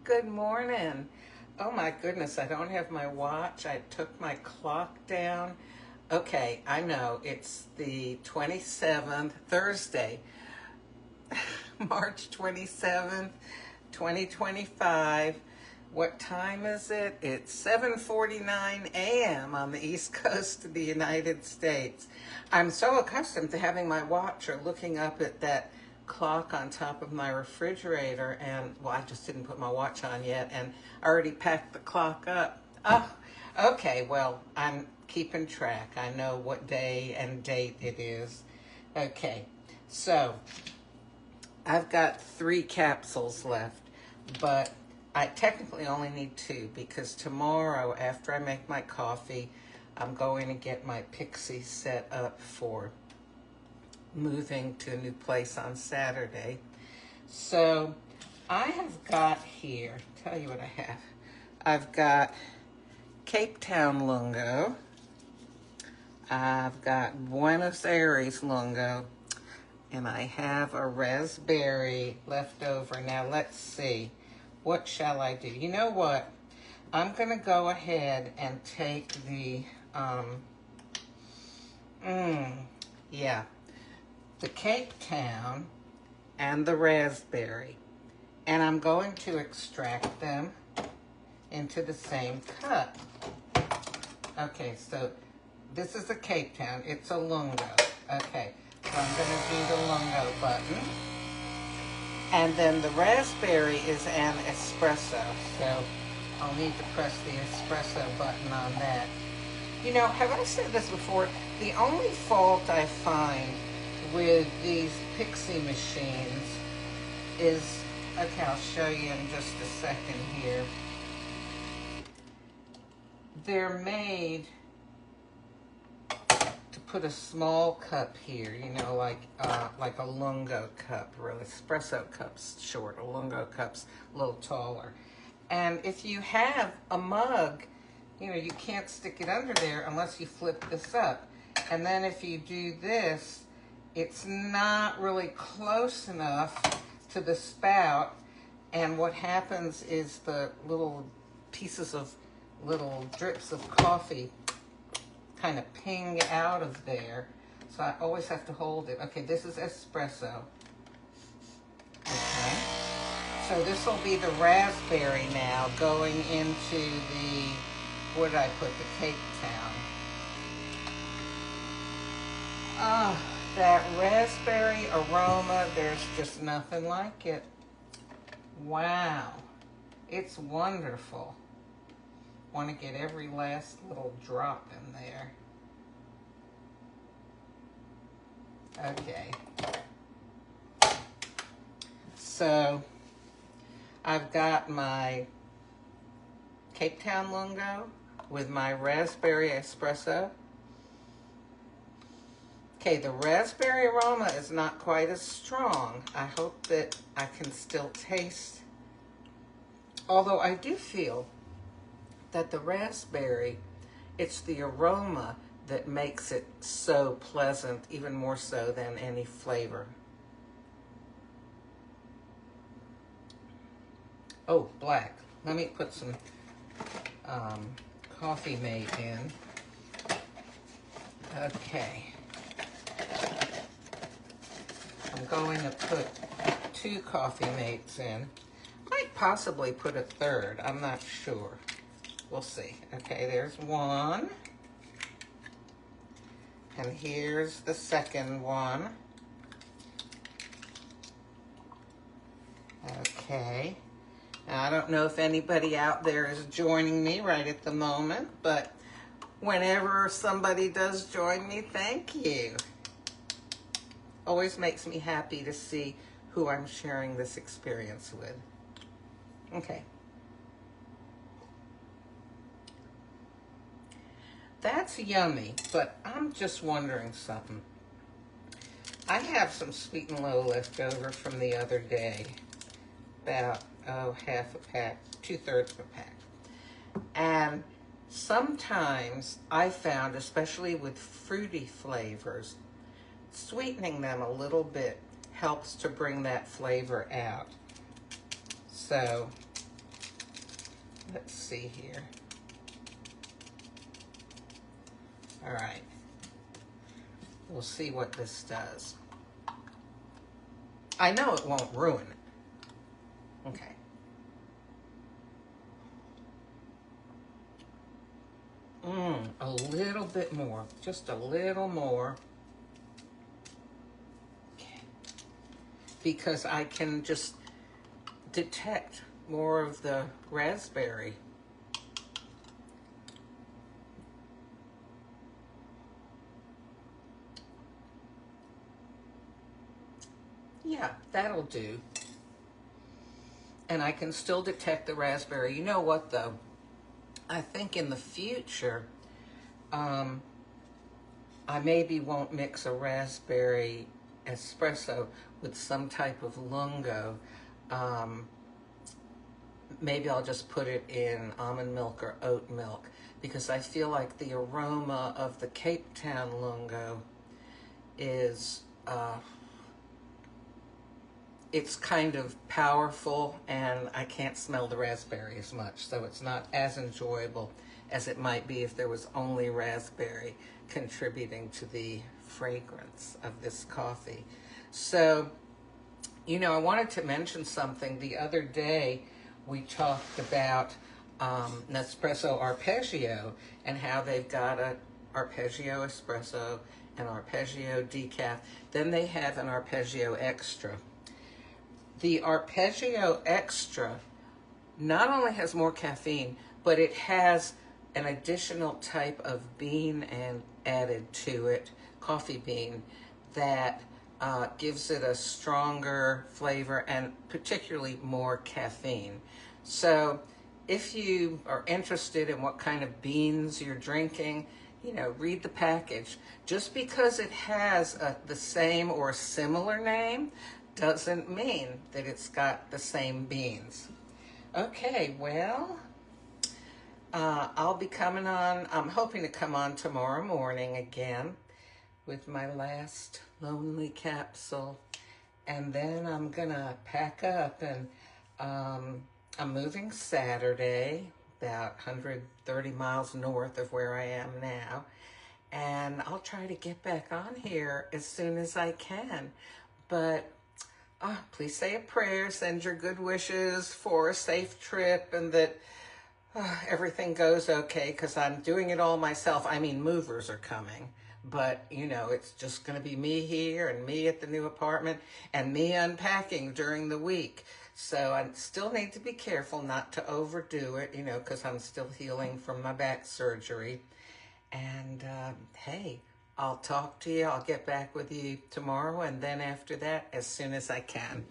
Good morning. Oh my goodness, I don't have my watch. I took my clock down. Okay, I know it's the 27th, Thursday, March 27th, 2025. What time is it? It's 7:49 a.m. on the East Coast of the United States. I'm so accustomed to having my watch or looking up at that clock on top of my refrigerator, and well, I just didn't put my watch on yet, and I already packed the clock up. Oh, okay, well, I'm keeping track. I know what day and date it is. Okay, so I've got 3 capsules left, but I technically only need 2 because tomorrow, after I make my coffee, I'm going to get my Pixie set up for moving to a new place on Saturday. So I have got here, tell you what I have. I've got Cape Town Lungo. I've got Buenos Aires Lungo. And I have a raspberry left over. Now let's see. What shall I do? You know what? I'm going to go ahead and take the, the Cape Town and the raspberry. And I'm going to extract them into the same cup. Okay, so this is a Cape Town. It's a Lungo. Okay, so I'm going to do the Lungo button. And then the raspberry is an espresso. So I'll need to press the espresso button on that. You know, have I said this before? The only fault I find with these Pixie machines is, okay, I'll show you in just a second here. They're made to put a small cup here, you know, like a Lungo cup, or an espresso cup's short, a Lungo cup's a little taller. And if you have a mug, you know, you can't stick it under there unless you flip this up. And then if you do this, it's not really close enough to the spout. And what happens is the little pieces of little drips of coffee kind of ping out of there. So I always have to hold it. Okay, this is espresso. Okay. So this will be the raspberry now going into the, where did I put the Cape Town? Oh, that raspberry aroma, there's just nothing like it. Wow, it's wonderful. Want to get every last little drop in there. Okay. So I've got my Cape Town Lungo with my raspberry espresso. Okay, the raspberry aroma is not quite as strong. I hope that I can still taste, although I do feel that the raspberry, it's the aroma that makes it so pleasant, even more so than any flavor. Oh, black. Let me put some Coffee Mate in. Okay. I'm going to put 2 Coffee Mates in. Might possibly put a third. I'm not sure. We'll see. Okay, there's one. And here's the second one. Okay. Now, I don't know if anybody out there is joining me right at the moment, but whenever somebody does join me, thank you. Always makes me happy to see who I'm sharing this experience with. Okay. That's yummy, but I'm just wondering something. I have some Sweet and Low left over from the other day. About, half a pack, 2/3 of a pack. And sometimes I found, especially with fruity flavors, sweetening them a little bit helps to bring that flavor out. So Let's see here. All right. We'll see what this does. I know it won't ruin it. Okay. A little bit more, just a little more. Okay. Because I can just detect more of the raspberry. Yeah, that'll do. And I can still detect the raspberry. You know what, though? I think in the future, I maybe won't mix a raspberry espresso with some type of lungo. Maybe I'll just put it in almond milk or oat milk, because I feel like the aroma of the Cape Town lungo is, it's kind of powerful, and I can't smell the raspberry as much, so it's not as enjoyable as it might be if there was only raspberry contributing to the fragrance of this coffee. So, you know, I wanted to mention something. The other day we talked about Nespresso Arpeggio and how they've got a Arpeggio Espresso, an Arpeggio Decaf, then they have an Arpeggio Extra. The Arpeggio Extra not only has more caffeine, but it has an additional type of bean and added to it, coffee bean, that gives it a stronger flavor and particularly more caffeine. So if you are interested in what kind of beans you're drinking, you know, read the package. Just because it has the same or similar name doesn't mean that it's got the same beans. Okay, well, I'll be coming on, I'm hoping to come on tomorrow morning again with my last lonely capsule. And then I'm gonna pack up, and I'm moving Saturday, about 130 miles north of where I am now. And I'll try to get back on here as soon as I can. But please say a prayer, send your good wishes for a safe trip, and that everything goes okay, because I'm doing it all myself. I mean, movers are coming, but, you know, it's just going to be me here and me at the new apartment and me unpacking during the week. So I still need to be careful not to overdo it, you know, because I'm still healing from my back surgery. And, hey, I'll talk to you. I'll get back with you tomorrow, and then after that, as soon as I can.